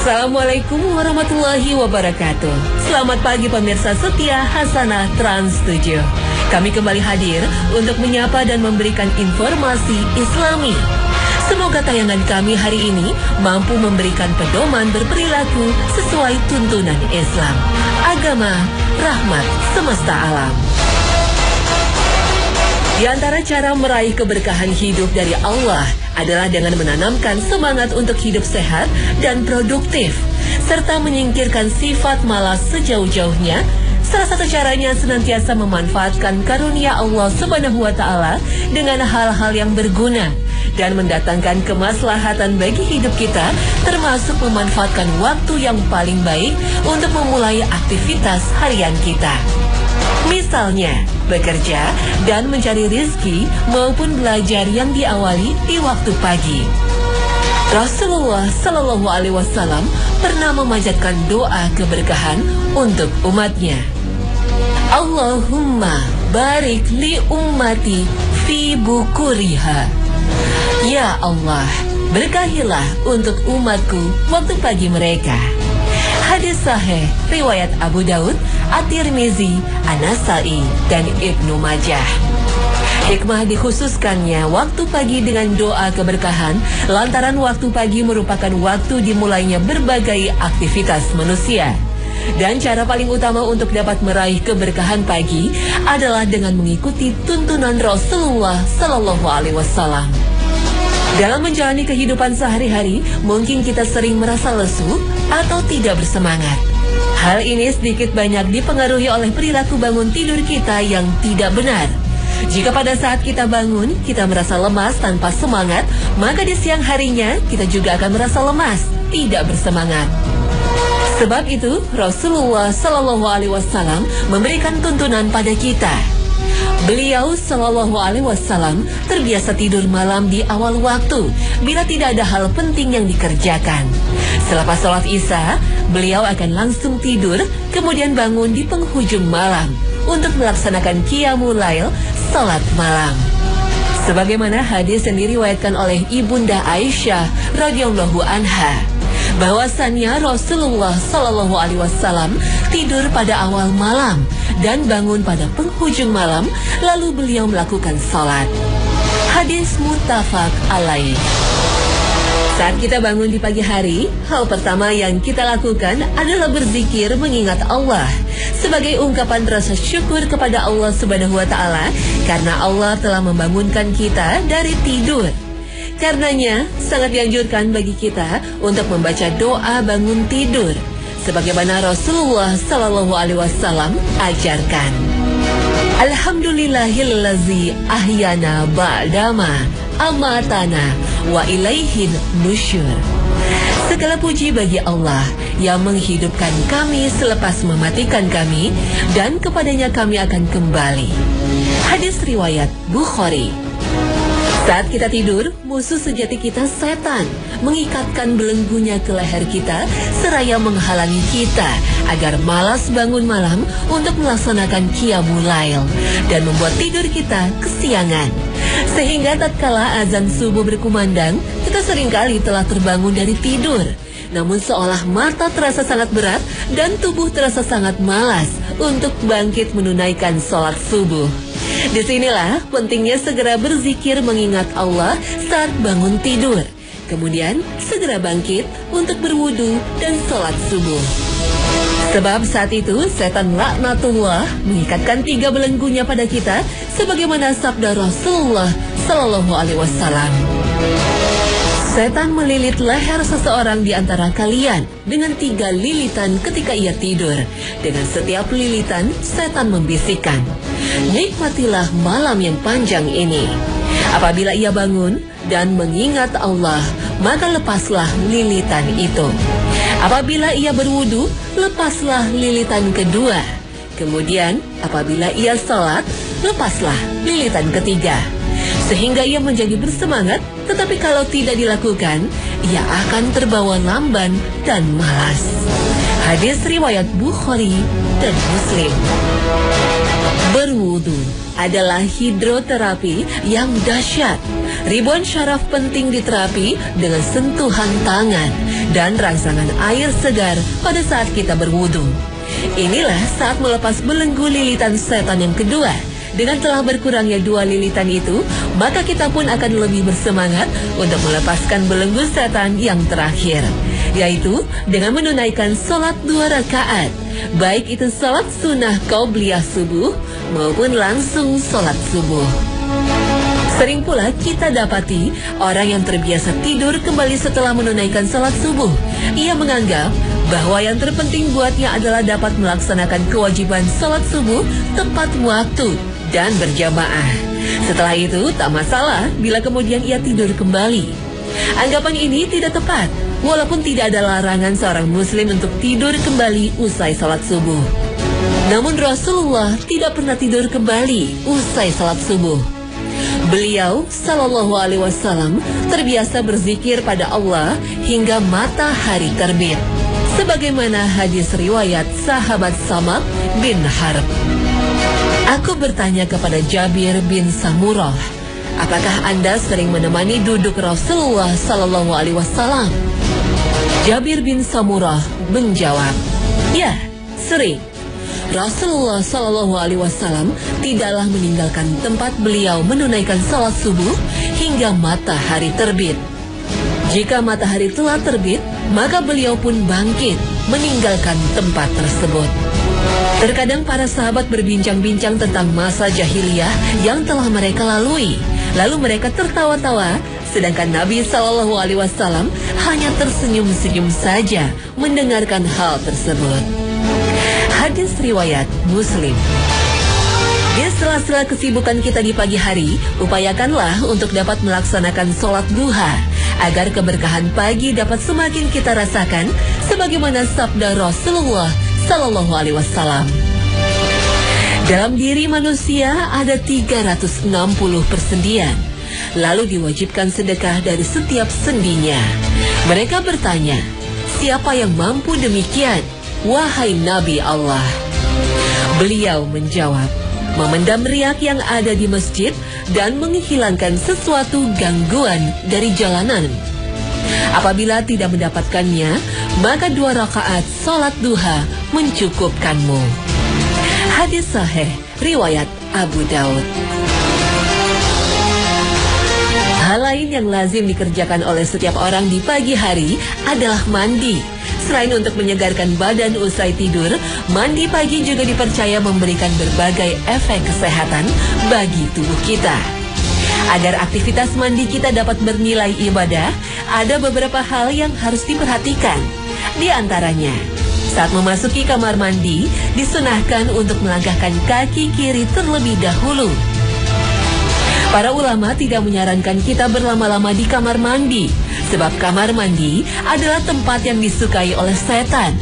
Assalamualaikum warahmatullahi wabarakatuh. Selamat pagi pemirsa setia Hasanah Trans 7. Kami kembali hadir untuk menyapa dan memberikan informasi Islami. Semoga tayangan kami hari ini mampu memberikan pedoman berperilaku sesuai tuntunan Islam, agama, rahmat semesta alam. Di antara cara meraih keberkahan hidup dari Allah adalah dengan menanamkan semangat untuk hidup sehat dan produktif, serta menyingkirkan sifat malas sejauh-jauhnya. Salah satu caranya senantiasa memanfaatkan karunia Allah Subhanahu wa Ta'ala dengan hal-hal yang berguna dan mendatangkan kemaslahatan bagi hidup kita, termasuk memanfaatkan waktu yang paling baik untuk memulai aktivitas harian kita. Misalnya, bekerja dan mencari rezeki maupun belajar yang diawali di waktu pagi. Rasulullah Shallallahu Alaihi Wasallam pernah memanjatkan doa keberkahan untuk umatnya. Allahumma barik li ummati fi bukuriha. Ya Allah, berkahilah untuk umatku waktu pagi mereka. Hadis sahih riwayat Abu Daud, At-Tirmizi, An-Nasai, dan Ibnu Majah. Hikmah dikhususkannya waktu pagi dengan doa keberkahan lantaran waktu pagi merupakan waktu dimulainya berbagai aktivitas manusia. Dan cara paling utama untuk dapat meraih keberkahan pagi adalah dengan mengikuti tuntunan Rasulullah Sallallahu Alaihi Wasallam. Dalam menjalani kehidupan sehari-hari, mungkin kita sering merasa lesu atau tidak bersemangat. Hal ini sedikit banyak dipengaruhi oleh perilaku bangun tidur kita yang tidak benar. Jika pada saat kita bangun, kita merasa lemas tanpa semangat, maka di siang harinya kita juga akan merasa lemas, tidak bersemangat. Sebab itu, Rasulullah Shallallahu Alaihi Wasallam memberikan tuntunan pada kita. Beliau Shallallahu Alaihi Wasallam terbiasa tidur malam di awal waktu bila tidak ada hal penting yang dikerjakan. Selepas sholat Isya, beliau akan langsung tidur, kemudian bangun di penghujung malam untuk melaksanakan qiyamul lail, sholat malam. Sebagaimana hadis yang diriwayatkan oleh Ibunda Aisyah radhiyallahu anha, bahwasannya Rasulullah Shallallahu Alaihi Wasallam tidur pada awal malam dan bangun pada penghujung malam, lalu beliau melakukan salat. Hadis muttafaq alaih. Saat kita bangun di pagi hari, hal pertama yang kita lakukan adalah berzikir mengingat Allah sebagai ungkapan rasa syukur kepada Allah Subhanahu wa Ta'ala karena Allah telah membangunkan kita dari tidur. Karenanya, sangat dianjurkan bagi kita untuk membaca doa bangun tidur, sebagaimana Rasulullah Sallallahu Alaihi Wasallam ajarkan. Alhamdulillahillazi ahyana ba'dama amatana wa ilaihin nusyur. Segala puji bagi Allah yang menghidupkan kami selepas mematikan kami, dan kepadanya kami akan kembali. Hadis riwayat Bukhari. Saat kita tidur, musuh sejati kita setan mengikatkan belenggunya ke leher kita seraya menghalangi kita agar malas bangun malam untuk melaksanakan qiyamul lail dan membuat tidur kita kesiangan. Sehingga tatkala azan subuh berkumandang, kita seringkali telah terbangun dari tidur. Namun seolah mata terasa sangat berat dan tubuh terasa sangat malas untuk bangkit menunaikan sholat subuh. Disinilah pentingnya segera berzikir mengingat Allah saat bangun tidur. Kemudian segera bangkit untuk berwudu dan sholat subuh. Sebab saat itu setan laknatullah mengikatkan 3 belenggunya pada kita, sebagaimana sabda Rasulullah Sallallahu Alaihi Wasallam. Setan melilit leher seseorang di antara kalian dengan 3 lilitan ketika ia tidur. Dengan setiap lilitan, setan membisikkan, nikmatilah malam yang panjang ini. Apabila ia bangun dan mengingat Allah, maka lepaslah lilitan itu. Apabila ia berwudu, lepaslah lilitan kedua. Kemudian, apabila ia sholat, lepaslah lilitan ketiga. Sehingga ia menjadi bersemangat, tetapi kalau tidak dilakukan, ia akan terbawa lamban dan malas. Hadis riwayat Bukhari dan Muslim. Berwudu adalah hidroterapi yang dahsyat. Ribuan syaraf penting diterapi dengan sentuhan tangan dan rangsangan air segar pada saat kita berwudu. Inilah saat melepas belenggu lilitan setan yang kedua. Dengan telah berkurangnya 2 lilitan itu, maka kita pun akan lebih bersemangat untuk melepaskan belenggu setan yang terakhir, yaitu dengan menunaikan sholat 2 rakaat, baik itu sholat sunnah qobliyah subuh maupun langsung sholat subuh. Sering pula kita dapati orang yang terbiasa tidur kembali setelah menunaikan sholat subuh. Ia menganggap bahwa yang terpenting buatnya adalah dapat melaksanakan kewajiban sholat subuh tepat waktu dan berjamaah. Setelah itu tak masalah bila kemudian ia tidur kembali. Anggapan ini tidak tepat, walaupun tidak ada larangan seorang muslim untuk tidur kembali usai sholat subuh. Namun Rasulullah tidak pernah tidur kembali usai sholat subuh. Beliau Sallallahu Alaihi Wasallam terbiasa berzikir pada Allah hingga matahari terbit, sebagaimana hadis riwayat sahabat Samak bin Harb. Aku bertanya kepada Jabir bin Samurah, apakah Anda sering menemani duduk Rasulullah Sallallahu Alaihi Wasallam? Jabir bin Samurah menjawab, ya, sering. Rasulullah Sallallahu Alaihi Wasallam tidaklah meninggalkan tempat beliau menunaikan salat subuh hingga matahari terbit. Jika matahari telah terbit, maka beliau pun bangkit meninggalkan tempat tersebut. Terkadang para sahabat berbincang-bincang tentang masa jahiliyah yang telah mereka lalui. Lalu mereka tertawa-tawa, sedangkan Nabi Sallallahu Alaihi Wasallam hanya tersenyum-senyum saja mendengarkan hal tersebut. Hadis riwayat Muslim. Di sela-sela kesibukan kita di pagi hari, upayakanlah untuk dapat melaksanakan sholat duha, agar keberkahan pagi dapat semakin kita rasakan, sebagaimana sabda Rasulullah Sallallahu Alaihi Wasallam. Dalam diri manusia ada 360 persendian, lalu diwajibkan sedekah dari setiap sendinya. Mereka bertanya, siapa yang mampu demikian, wahai Nabi Allah? Beliau menjawab, memendam riak yang ada di masjid dan menghilangkan sesuatu gangguan dari jalanan. Apabila tidak mendapatkannya, maka 2 rakaat sholat duha mencukupkanmu. Hadis sahih riwayat Abu Daud. Hal lain yang lazim dikerjakan oleh setiap orang di pagi hari adalah mandi. Selain untuk menyegarkan badan usai tidur, mandi pagi juga dipercaya memberikan berbagai efek kesehatan bagi tubuh kita. Agar aktivitas mandi kita dapat bernilai ibadah, ada beberapa hal yang harus diperhatikan. Di antaranya, saat memasuki kamar mandi, disunahkan untuk melangkahkan kaki kiri terlebih dahulu. Para ulama tidak menyarankan kita berlama-lama di kamar mandi, sebab kamar mandi adalah tempat yang disukai oleh setan.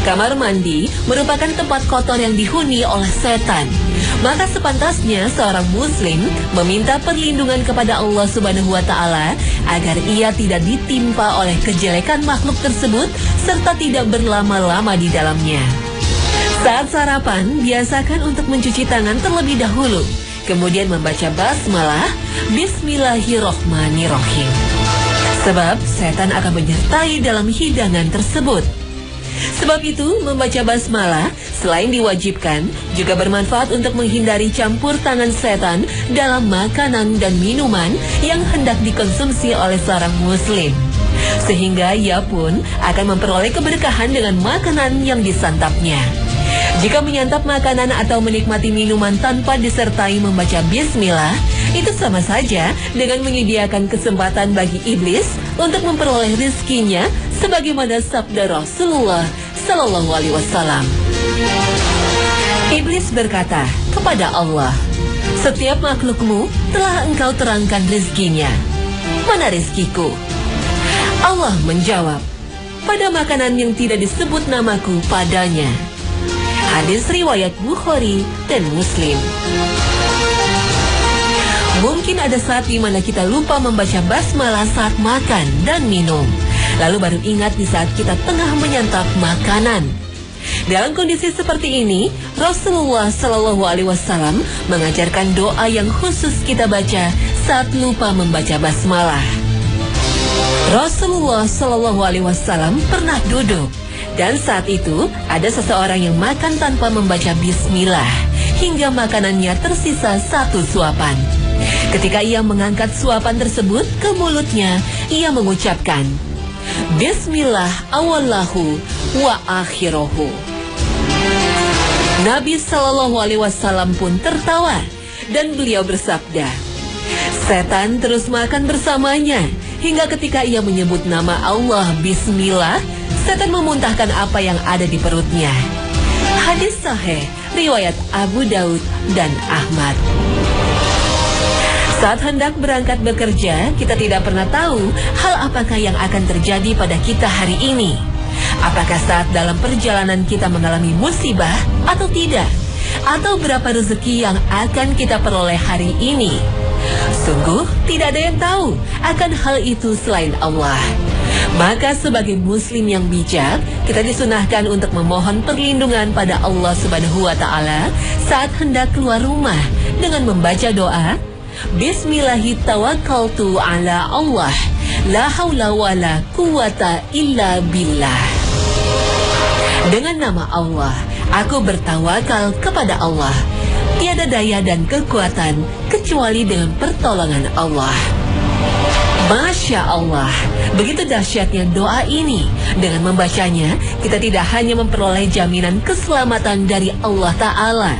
Kamar mandi merupakan tempat kotor yang dihuni oleh setan. Maka sepantasnya seorang muslim meminta perlindungan kepada Allah Subhanahu wa Ta'ala agar ia tidak ditimpa oleh kejelekan makhluk tersebut serta tidak berlama-lama di dalamnya. Saat sarapan, biasakan untuk mencuci tangan terlebih dahulu, kemudian membaca basmalah, Bismillahirrohmanirrohim. Sebab setan akan menyertai dalam hidangan tersebut. Sebab itu, membaca basmalah selain diwajibkan, juga bermanfaat untuk menghindari campur tangan setan dalam makanan dan minuman yang hendak dikonsumsi oleh seorang muslim. Sehingga ia pun akan memperoleh keberkahan dengan makanan yang disantapnya. Jika menyantap makanan atau menikmati minuman tanpa disertai membaca bismillah, itu sama saja dengan menyediakan kesempatan bagi iblis untuk memperoleh rizkinya, sebagaimana sabda Rasulullah Sallallahu Alaihi Wasallam. Iblis berkata kepada Allah, setiap makhlukmu telah engkau terangkan rizkinya. Mana rizkiku? Allah menjawab, pada makanan yang tidak disebut namaku padanya. Hadis riwayat Bukhari dan Muslim. Mungkin ada saat di mana kita lupa membaca basmalah saat makan dan minum, lalu baru ingat di saat kita tengah menyantap makanan. Dalam kondisi seperti ini, Rasulullah Sallallahu Alaihi Wasallam mengajarkan doa yang khusus kita baca saat lupa membaca basmalah. Rasulullah Shallallahu Alaihi Wasallam pernah duduk dan saat itu ada seseorang yang makan tanpa membaca bismillah hingga makanannya tersisa satu suapan. Ketika ia mengangkat suapan tersebut ke mulutnya, ia mengucapkan, Bismillah awallahu wa akhirohu. Nabi Shallallahu Alaihi Wasallam pun tertawa dan beliau bersabda, setan terus makan bersamanya hingga ketika ia menyebut nama Allah Bismillah, setan memuntahkan apa yang ada di perutnya. Hadis sahih riwayat Abu Daud dan Ahmad. Saat hendak berangkat bekerja, kita tidak pernah tahu hal apakah yang akan terjadi pada kita hari ini. Apakah saat dalam perjalanan kita mengalami musibah atau tidak? Atau berapa rezeki yang akan kita peroleh hari ini? Sungguh tidak ada yang tahu akan hal itu selain Allah. Maka sebagai muslim yang bijak, kita disunahkan untuk memohon perlindungan pada Allah Subhanahu wa Ta'ala saat hendak keluar rumah dengan membaca doa, Bismillahirrahmanirrahim ala Allah, la haula wa la quwata illa billah. Dengan nama Allah, aku bertawakal kepada Allah. Tiada daya dan kekuatan kecuali dengan pertolongan Allah. Masya Allah, begitu dahsyatnya doa ini. Dengan membacanya, kita tidak hanya memperoleh jaminan keselamatan dari Allah Ta'ala,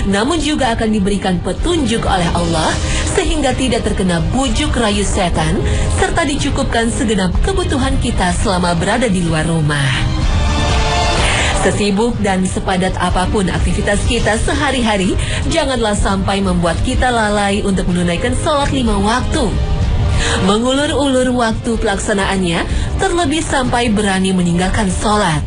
namun juga akan diberikan petunjuk oleh Allah sehingga tidak terkena bujuk rayu setan, serta dicukupkan segenap kebutuhan kita selama berada di luar rumah. Sesibuk dan sepadat apapun aktivitas kita sehari-hari, janganlah sampai membuat kita lalai untuk menunaikan sholat 5 waktu. Mengulur-ulur waktu pelaksanaannya, terlebih sampai berani meninggalkan sholat.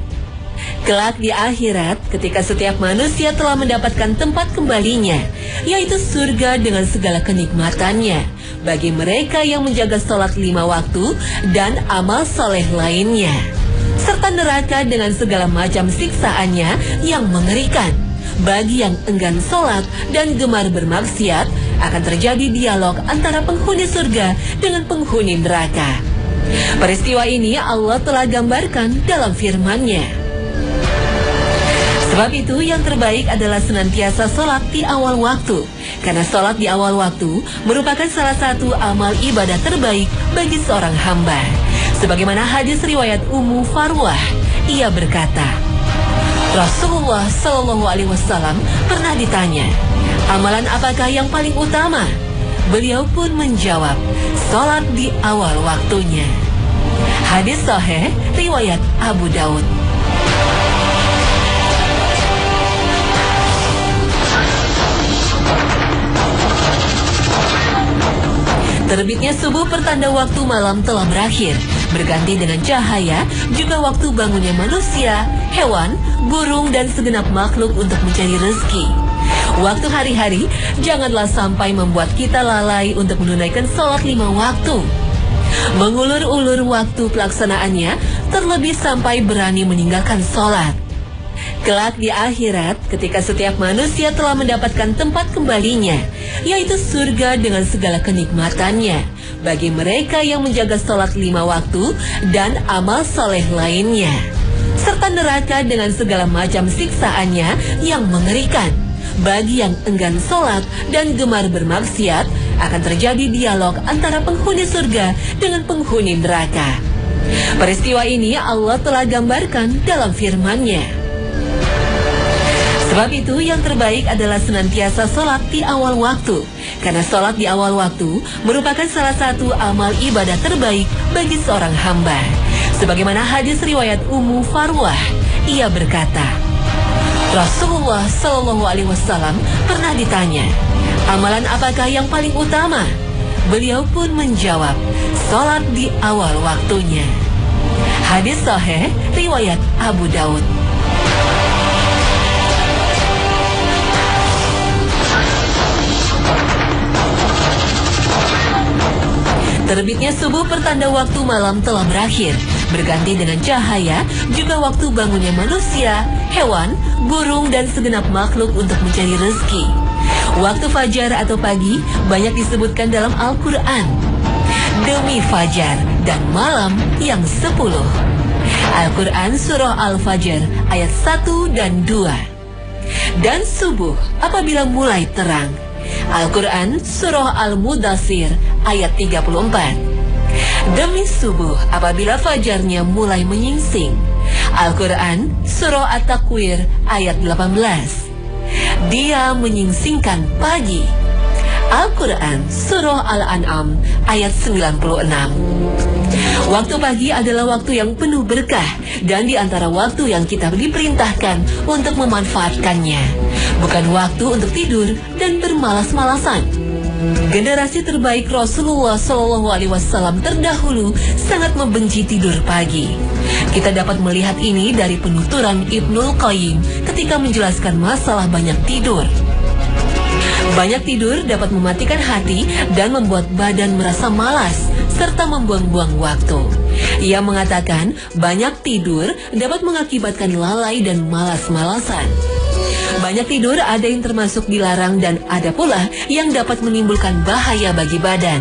Kelak di akhirat, ketika setiap manusia telah mendapatkan tempat kembalinya, yaitu surga dengan segala kenikmatannya, bagi mereka yang menjaga sholat 5 waktu dan amal soleh lainnya, serta neraka dengan segala macam siksaannya yang mengerikan. Bagi yang enggan sholat dan gemar bermaksiat, akan terjadi dialog antara penghuni surga dengan penghuni neraka. Peristiwa ini Allah telah gambarkan dalam firman-Nya. Sebab itu yang terbaik adalah senantiasa sholat di awal waktu, karena sholat di awal waktu merupakan salah satu amal ibadah terbaik bagi seorang hamba. Sebagaimana hadis riwayat Ummu Farwah, ia berkata, Rasulullah Shallallahu Alaihi Wasallam pernah ditanya, amalan apakah yang paling utama? Beliau pun menjawab, sholat di awal waktunya. Hadis sahih riwayat Abu Daud. Terbitnya subuh pertanda waktu malam telah berakhir, berganti dengan cahaya, juga waktu bangunnya manusia, hewan, burung, dan segenap makhluk untuk mencari rezeki. Waktu hari-hari, janganlah sampai membuat kita lalai untuk menunaikan sholat 5 waktu. Mengulur-ulur waktu pelaksanaannya, terlebih sampai berani meninggalkan sholat. Kelak di akhirat, ketika setiap manusia telah mendapatkan tempat kembalinya, yaitu surga dengan segala kenikmatannya, bagi mereka yang menjaga sholat 5 waktu dan amal soleh lainnya, serta neraka dengan segala macam siksaannya yang mengerikan. Bagi yang enggan sholat dan gemar bermaksiat, akan terjadi dialog antara penghuni surga dengan penghuni neraka. Peristiwa ini Allah telah gambarkan dalam firman-Nya. Sebab itu yang terbaik adalah senantiasa sholat di awal waktu, karena sholat di awal waktu merupakan salah satu amal ibadah terbaik bagi seorang hamba. Sebagaimana hadis riwayat Ummu Farwah, ia berkata, Rasulullah Shallallahu Alaihi Wasallam pernah ditanya, amalan apakah yang paling utama? Beliau pun menjawab, sholat di awal waktunya. Hadis sahih riwayat Abu Daud. Terbitnya subuh pertanda waktu malam telah berakhir, berganti dengan cahaya, juga waktu bangunnya manusia, hewan, burung, dan segenap makhluk untuk mencari rezeki. Waktu fajar atau pagi banyak disebutkan dalam Al-Quran. Demi fajar dan malam yang 10. Al-Quran Surah Al-Fajr ayat 1 dan 2. Dan subuh apabila mulai terang. Al-Quran Surah Al-Mudaththir ayat 34. Demi subuh apabila fajarnya mulai menyingsing. Al-Quran Surah At-Takwir ayat 18. Dia menyingsingkan pagi. Al-Quran Surah Al-An'am ayat 96. Waktu pagi adalah waktu yang penuh berkah dan di antara waktu yang kita diperintahkan untuk memanfaatkannya. Bukan waktu untuk tidur dan bermalas-malasan. Generasi terbaik Rasulullah SAW terdahulu sangat membenci tidur pagi. Kita dapat melihat ini dari penuturan Ibnul Qayyim ketika menjelaskan masalah banyak tidur. Banyak tidur dapat mematikan hati dan membuat badan merasa malas serta membuang-buang waktu. Ia mengatakan banyak tidur dapat mengakibatkan lalai dan malas-malasan. Banyak tidur ada yang termasuk dilarang dan ada pula yang dapat menimbulkan bahaya bagi badan.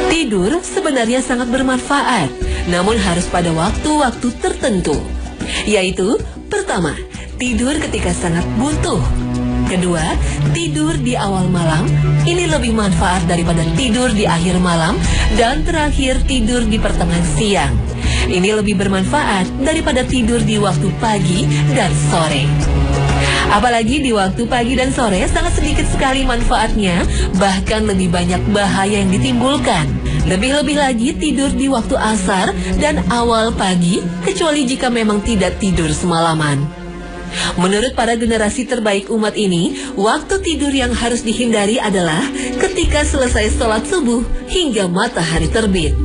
Tidur sebenarnya sangat bermanfaat, namun harus pada waktu-waktu tertentu. Yaitu, pertama, tidur ketika sangat butuh. Kedua, tidur di awal malam. Ini lebih manfaat daripada tidur di akhir malam. Dan terakhir, tidur di pertengahan siang. Ini lebih bermanfaat daripada tidur di waktu pagi dan sore. Apalagi di waktu pagi dan sore sangat sedikit sekali manfaatnya, bahkan lebih banyak bahaya yang ditimbulkan. Lebih-lebih lagi tidur di waktu asar dan awal pagi, kecuali jika memang tidak tidur semalaman. Menurut para generasi terbaik umat ini, waktu tidur yang harus dihindari adalah ketika selesai sholat subuh hingga matahari terbit.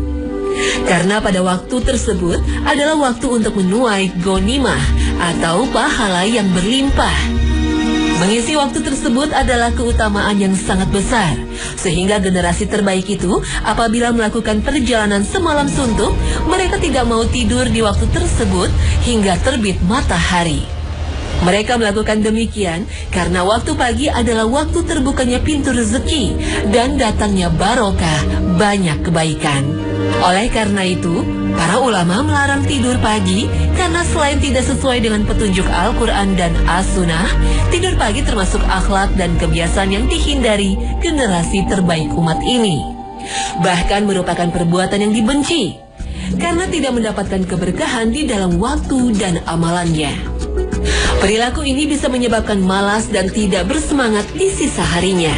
Karena pada waktu tersebut adalah waktu untuk menuai ghanimah atau pahala yang berlimpah. Mengisi waktu tersebut adalah keutamaan yang sangat besar, sehingga generasi terbaik itu apabila melakukan perjalanan semalam suntuk, mereka tidak mau tidur di waktu tersebut hingga terbit matahari. Mereka melakukan demikian karena waktu pagi adalah waktu terbukanya pintu rezeki dan datangnya barokah, banyak kebaikan. Oleh karena itu, para ulama melarang tidur pagi karena selain tidak sesuai dengan petunjuk Al-Quran dan As-Sunnah, tidur pagi termasuk akhlak dan kebiasaan yang dihindari generasi terbaik umat ini. Bahkan merupakan perbuatan yang dibenci karena tidak mendapatkan keberkahan di dalam waktu dan amalannya. Perilaku ini bisa menyebabkan malas dan tidak bersemangat di sisa harinya.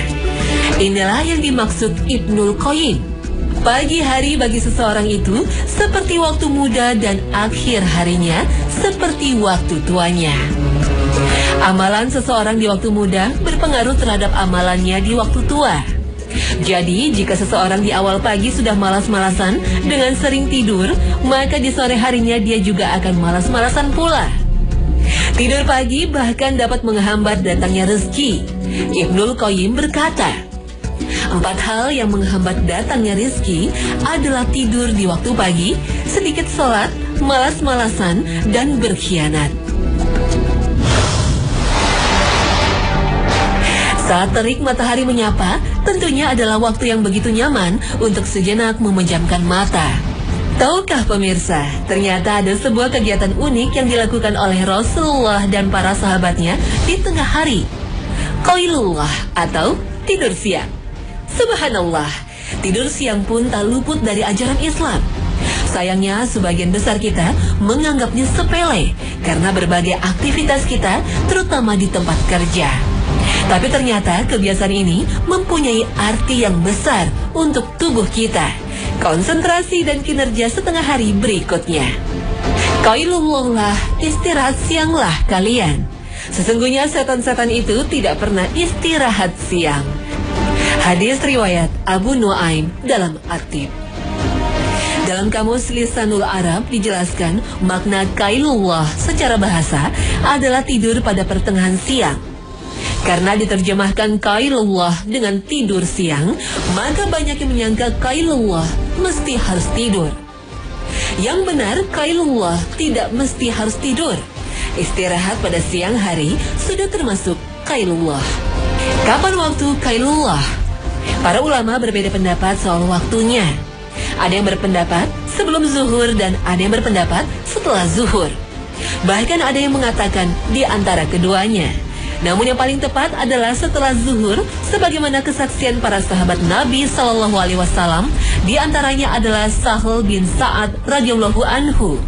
Inilah yang dimaksud Ibnul Qayyim. Pagi hari bagi seseorang itu seperti waktu muda dan akhir harinya seperti waktu tuanya. Amalan seseorang di waktu muda berpengaruh terhadap amalannya di waktu tua. Jadi, jika seseorang di awal pagi sudah malas-malasan dengan sering tidur, maka di sore harinya dia juga akan malas-malasan pula. Tidur pagi bahkan dapat menghambat datangnya rezeki. Ibnul Qayyim berkata, 4 hal yang menghambat datangnya rezeki adalah tidur di waktu pagi, sedikit sholat, malas-malasan, dan berkhianat. Saat terik matahari menyapa, tentunya adalah waktu yang begitu nyaman untuk sejenak memejamkan mata. Tahukah pemirsa, ternyata ada sebuah kegiatan unik yang dilakukan oleh Rasulullah dan para sahabatnya di tengah hari. Qailullah atau tidur siang. Subhanallah, tidur siang pun tak luput dari ajaran Islam. Sayangnya sebagian besar kita menganggapnya sepele karena berbagai aktivitas kita, terutama di tempat kerja. Tapi ternyata kebiasaan ini mempunyai arti yang besar untuk tubuh kita, konsentrasi dan kinerja setengah hari berikutnya. Qailullah, istirahat sianglah kalian. Sesungguhnya setan-setan itu tidak pernah istirahat siang. Hadis riwayat Abu Nuaim dalam At-Tib. Dalam kamus Lisanul Arab dijelaskan makna qailullah secara bahasa adalah tidur pada pertengahan siang. Karena diterjemahkan qailullah dengan tidur siang, maka banyak yang menyangka qailullah mesti harus tidur. Yang benar, qailullah tidak mesti harus tidur. Istirahat pada siang hari sudah termasuk qailullah. Kapan waktu Qailullah? Para ulama berbeda pendapat soal waktunya. Ada yang berpendapat sebelum zuhur dan ada yang berpendapat setelah zuhur. Bahkan ada yang mengatakan di antara keduanya. Namun yang paling tepat adalah setelah zuhur, sebagaimana kesaksian para sahabat Nabi Shallallahu Alaihi Wasallam. Di antaranya adalah Sahal bin Sa'ad radhiyallahu anhu.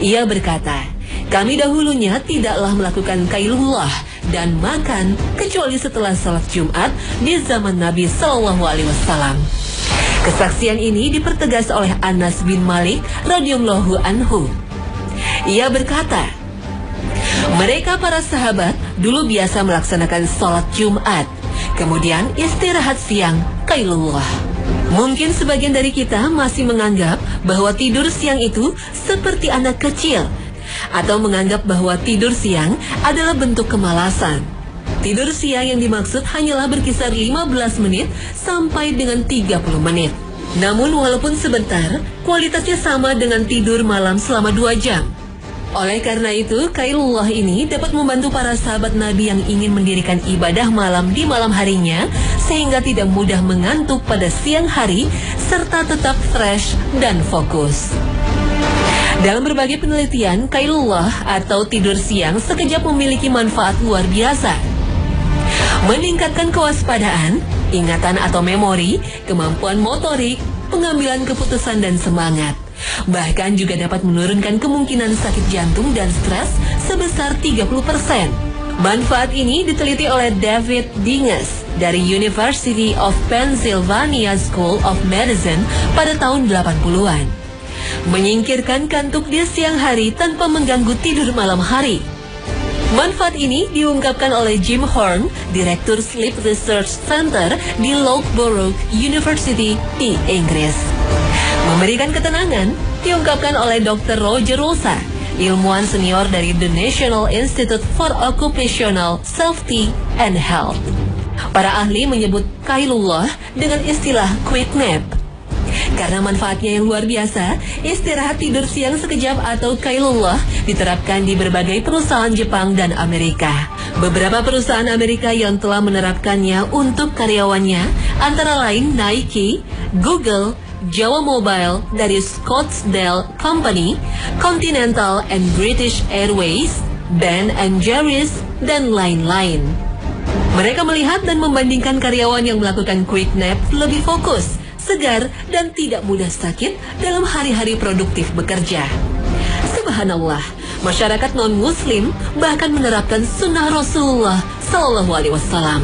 Ia berkata, kami dahulunya tidaklah melakukan Qailullah dan makan kecuali setelah salat Jumat di zaman Nabi Shallallahu Alaihi Wasallam. Kesaksian ini dipertegas oleh Anas bin Malik radhiyallahu anhu. Ia berkata, mereka para sahabat dulu biasa melaksanakan sholat Jumat, kemudian istirahat siang, Qailullah. Mungkin sebagian dari kita masih menganggap bahwa tidur siang itu seperti anak kecil, atau menganggap bahwa tidur siang adalah bentuk kemalasan. Tidur siang yang dimaksud hanyalah berkisar 15 menit sampai dengan 30 menit. Namun walaupun sebentar, kualitasnya sama dengan tidur malam selama 2 jam. Oleh karena itu, Qailullah ini dapat membantu para sahabat Nabi yang ingin mendirikan ibadah malam di malam harinya, sehingga tidak mudah mengantuk pada siang hari, serta tetap fresh dan fokus. Dalam berbagai penelitian, Qailullah atau tidur siang sekejap memiliki manfaat luar biasa. Meningkatkan kewaspadaan, ingatan atau memori, kemampuan motorik, pengambilan keputusan dan semangat. Bahkan juga dapat menurunkan kemungkinan sakit jantung dan stres sebesar 30%. Manfaat ini diteliti oleh David Dinges dari University of Pennsylvania School of Medicine pada tahun 80-an. Menyingkirkan kantuk di siang hari tanpa mengganggu tidur malam hari. Manfaat ini diungkapkan oleh Jim Horn, Direktur Sleep Research Center di Loughborough University di Inggris. Memberikan ketenangan diungkapkan oleh Dr. Roger Rosa, ilmuwan senior dari The National Institute for Occupational Safety and Health. Para ahli menyebut Qailullah dengan istilah quick nap. Karena manfaatnya yang luar biasa, istirahat tidur siang sekejap atau Qailullah diterapkan di berbagai perusahaan Jepang dan Amerika. Beberapa perusahaan Amerika yang telah menerapkannya untuk karyawannya antara lain Nike, Google, Jawa Mobile dari Scottsdale Company, Continental and British Airways, Ben & Jerry's, dan lain-lain. Mereka melihat dan membandingkan karyawan yang melakukan quick nap lebih fokus, segar, dan tidak mudah sakit dalam hari-hari produktif bekerja. Subhanallah, masyarakat non-muslim bahkan menerapkan sunnah Rasulullah Sallallahu Alaihi Wasallam.